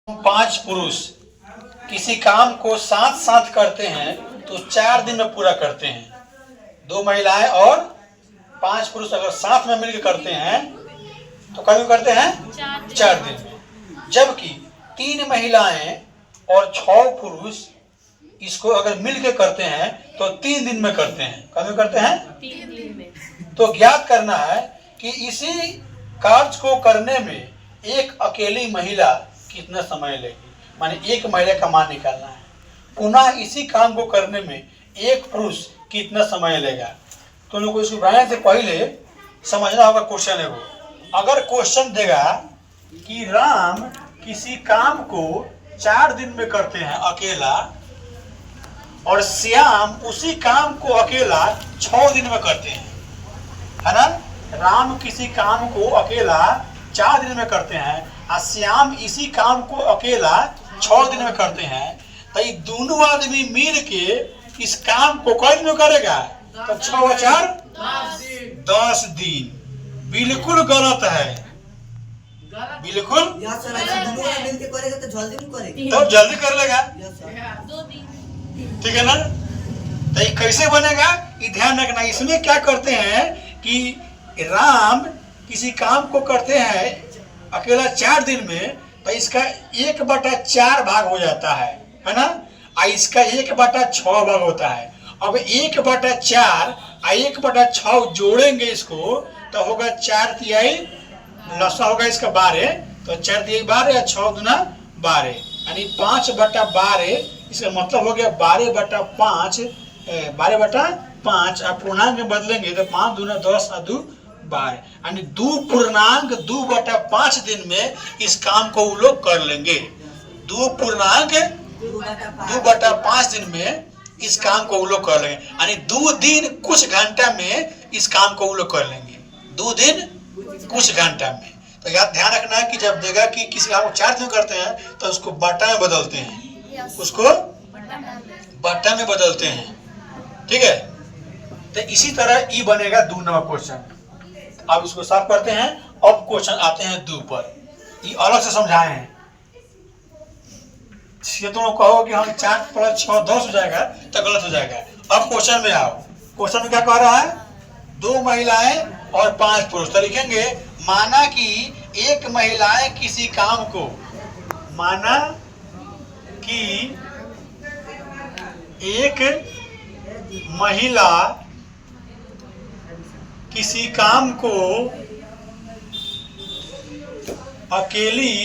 पांच पुरुष किसी काम को साथ साथ करते हैं तो 4 दिन में पूरा करते हैं। 2 महिलाएं और 5 पुरुष अगर साथ में मिलकर करते हैं तो कभी करते हैं 4 दिन में। जबकि 3 महिलाएं और 6 पुरुष इसको अगर मिलकर करते हैं तो 3 दिन में करते हैं। कभी करते हैं 3 दिन में। तो ज्ञात करना है कि इसी कार्य को करने में एक अकेली महिला कितना समय लेगी, माने एक महिला का मान निकालना है। पुनः इसी काम को करने में एक पुरुष कितना समय लेगा। तो लोगों को इसको बनाने से पहले समझना होगा क्वेश्चन है वो। अगर क्वेश्चन देगा कि राम किसी काम को 4 दिन में करते हैं अकेला और श्याम उसी काम को अकेला 6 दिन में करते हैं, है ना। राम किसी काम को अकेला 4 दिन में करते हैं और श्याम इसी काम को अकेला 6 दिन में करते हैं, तो ये दोनों आदमी मिल के इस काम को कई दिन में करेगा तो 6 और 4 10 दिन। बिल्कुल गलत है, बिल्कुल। तो जल्दी कर लेगा, 2 दिन। ठीक है ना। तो ये कैसे बनेगा ये ध्यान रखना। इसमें क्या करते हैं कि राम किसी काम को करते हैं अकेला 4 दिन में, तो इसका 1/4 भाग हो जाता है ना। और इसका 1/6 भाग होता है। अब 1/4 और 1/6 जोड़ेंगे इसको तो होगा 4 तिहाई, लसा होगा इसका 12, तो 4 तिहाई 12 या 6 दूना 12, यानी 5/12। इसका मतलब हो गया 12/5, 12/5। आप पूर्णांक में बदलेंगे तो 5 दूना 10 और 2 12, यानी 2.5 दिन में इस काम को वो लोग कर लेंगे। 2.5 दिन में इस काम को वो लोग कर लेंगे, यानी 2 दिन कुछ घंटा में इस काम को वो लोग कर लेंगे। 2 दिन कुछ घंटा में। तो याद ध्यान रखना है कि जब देगा कि किसी काम को 4 दिन करते हैं तो उसको बट्टा में बदलते हैं, उसको बट्टा में बदलते हैं, ठीक है। तो इसी तरह ई बनेगा 2 नंबर क्वेश्चन। अब इसको साफ करते हैं। अब क्वेश्चन आते हैं 2 पर। ये अलग से समझाए हैं। ये तुम लोग कहो कि हम 4 + 6 10 हो जाएगा तो गलत हो जाएगा। अब क्वेश्चन में आओ। क्वेश्चन में क्या कह रहा है, 2 महिलाएं और 5 पुरुष। तो लिखेंगे माना कि एक महिलाएं किसी काम को, माना कि एक महिला किसी काम को अकेली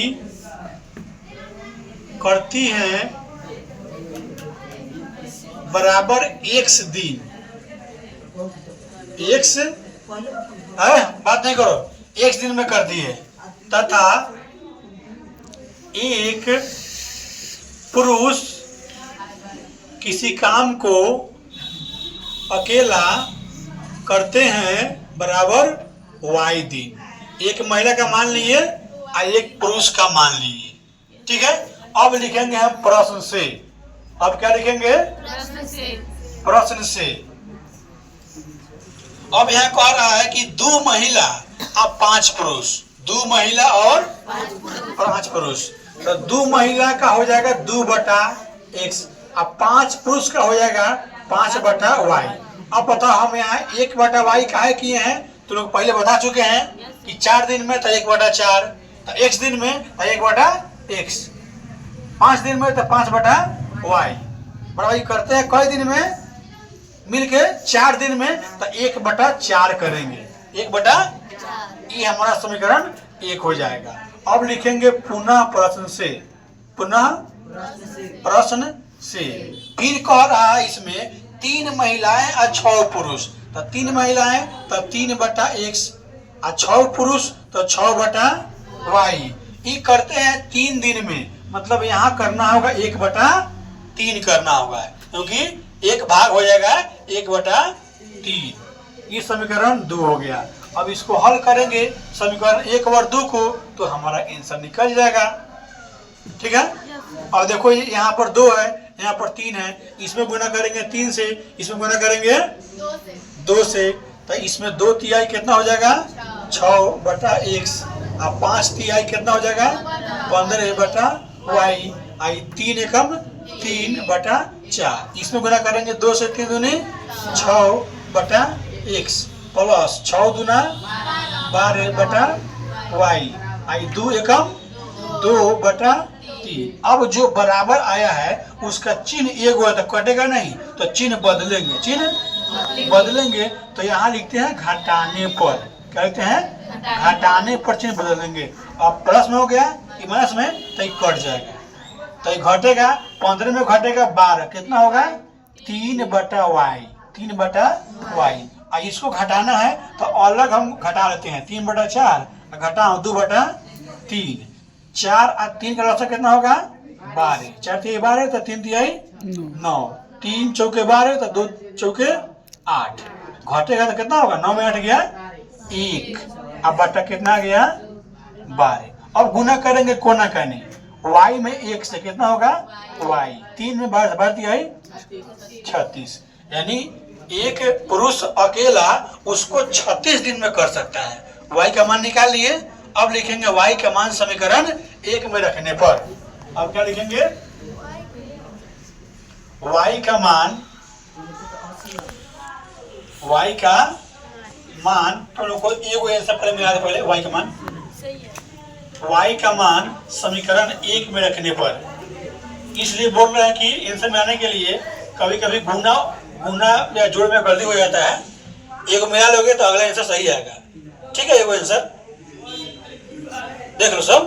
करती है बराबर x दिन। x है, बात नहीं करो, x दिन में कर दी है, तथा एक पुरुष किसी काम को अकेला करते हैं बराबर y दिन। एक महिला का मान लिए और एक पुरुष का मान लिए, ठीक है। अब लिखेंगे हम प्रश्न से। अब क्या लिखेंगे, प्रश्न से। अब यहाँ कह रहा है कि 2 महिला और 5 पुरुष, 2 महिला और 5 पुरुष। तो 2 महिला का हो जाएगा 2/x और 5 पुरुष का हो जाएगा 5/y। अब बताओ हम यहाँ 1/y काहे किए हैं, तो लोग पहले बता चुके हैं कि 4 दिन में तो 1/4, तो x दिन में तो 1/x, 5 दिन में तो 5/y। बराबर करते हैं कई दिन में मिलके 4 दिन में तो 1/4 करेंगे। 1/4 ये हमारा समीकरण 1 हो जाएगा। अब लिखेंगे पुनः प्रश्न से, पुनः प्रश्न से। फिर कह रहा है इसमें 3 महिलाएं और 6 पुरुष। तो 3 महिलाएं तो 3/x और 6 पुरुष तो 6/y। ये करते हैं 3 दिन में, मतलब यहाँ करना होगा 1/3 करना होगा, क्योंकि एक भाग हो जाएगा 1/3। ये समीकरण 2 हो गया। अब इसको हल करेंगे समीकरण 1 और 2 को, तो हमारा आंसर निकल जाएगा, ठीक है। अब देखो यहाँ पर 2 है, यहाँ पर 3 है, इसमें गुना करेंगे 3 से, इसमें गुना करेंगे 2 से, तो इसमें 2 तिहाई कितना हो जाएगा 6/x और 5 तिहाई कितना हो जाएगा 15/y। वाई। आई 3 एकम 3/4, इसमें गुना करेंगे 2 से 3 दूनी 6/x प्लस 6 दूना 12/y। आई 2 एकम 2/3। अब जो बराबर आया है उसका चिन्ह एगो है तो कटेगा नहीं, तो चिन्ह बदलेंगे तो यहाँ लिखते हैं घटाने पर। क्या लिखते हैं? घटाने पर चिन्ह बदलेंगे। अब प्लस में हो गया, माइनस में तो ये कट जाएगा, तो ये घटेगा। 15 में घटेगा 12, कितना होगा? 3/y। 3/y। इसको घटाना है तो अलग हम घटा लेते हैं। 3/4 घटाओ 2/3। 4 और 3 का लसा कितना होगा? 12। 4 3 12 तो 3 3 9। 3 चौके 12 तो 2 चौके 8। घटेगा तो कितना होगा? 9 में 8 गया 1। अब बटा कितना गया? 12। अब गुना करेंगे कोना करने। y में 1 से कितना होगा? y। 3 में 12 दिया 36। यानी एक पुरुष अकेला उसको 36 दिन में कर सकता है। y का मान निकाल लिए। अब लिखेंगे y का मान समीकरण 1 में रखने पर। अब क्या लिखेंगे? y का मान तो लोग को एगो आंसर पहले मिला दे। पहले y का मान समीकरण 1 में रखने पर। इसलिए बोल रहे हैं कि आंसर में आने के लिए कभी कभी गुना या जोड़ में गलती हो जाता है। एगो मिला लोगे तो अगला आंसर सही आएगा। ठीक है, एगो आंसर देख लो सब।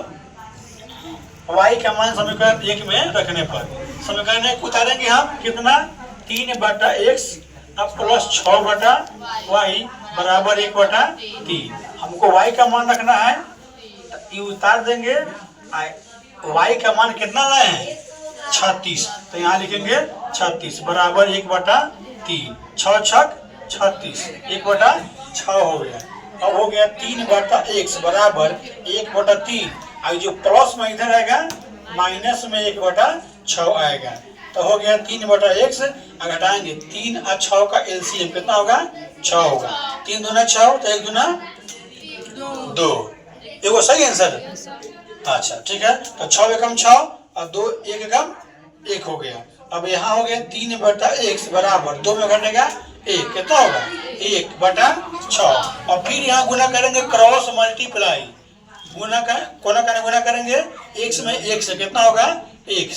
y का मान समीकरण 1 में रखने पर समीकरण 1 उतारेंगे हम कितना? 3/x प्लस 6/y बराबर 1/3। हमको y का मान रखना है तो ये उतार देंगे। y का मान कितना लाए हैं? 36। तो यहाँ लिखेंगे 36 बराबर 1/3। 6 छक 36, 1/6 हो गया। अब हो गया 3/x बराबर 1/3। और जो प्लस में इधर आएगा माइनस में 1/6 आएगा। तो हो गया 3/x। घटाएंगे 3 और 6 का एलसीएम कितना होगा? 6 होगा। 3 दूना 6 तो 1 दूना 2। एगो सही आंसर। अच्छा ठीक है, तो 6 एकम 6 और 2 1 एकम 1 हो गया। अब यहाँ हो गया 3/x बराबर 2 में घटेगा 1, कितना होगा? 1/6। और फिर यहाँ गुना करेंगे क्रॉस मल्टीप्लाई। गुना करेंगे x में 1 से कितना होगा? x।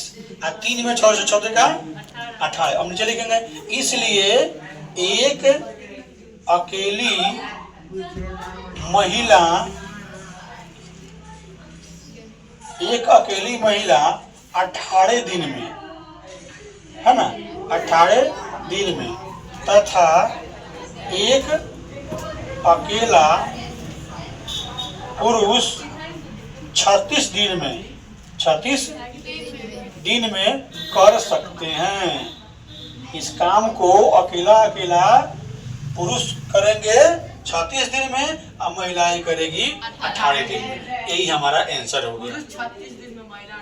और 3 में 6 से 6 का 18। अब नीचे लिखेंगे इसलिए एक अकेली महिला 18 दिन में, है ना, 18 दिन में तथा एक अकेला पुरुष 36 दिन में कर सकते हैं। इस काम को अकेला पुरुष करेंगे 36 दिन में और महिलाएं करेगी 18 दिन में। यही हमारा आंसर हो गया। 36 दिन में महिला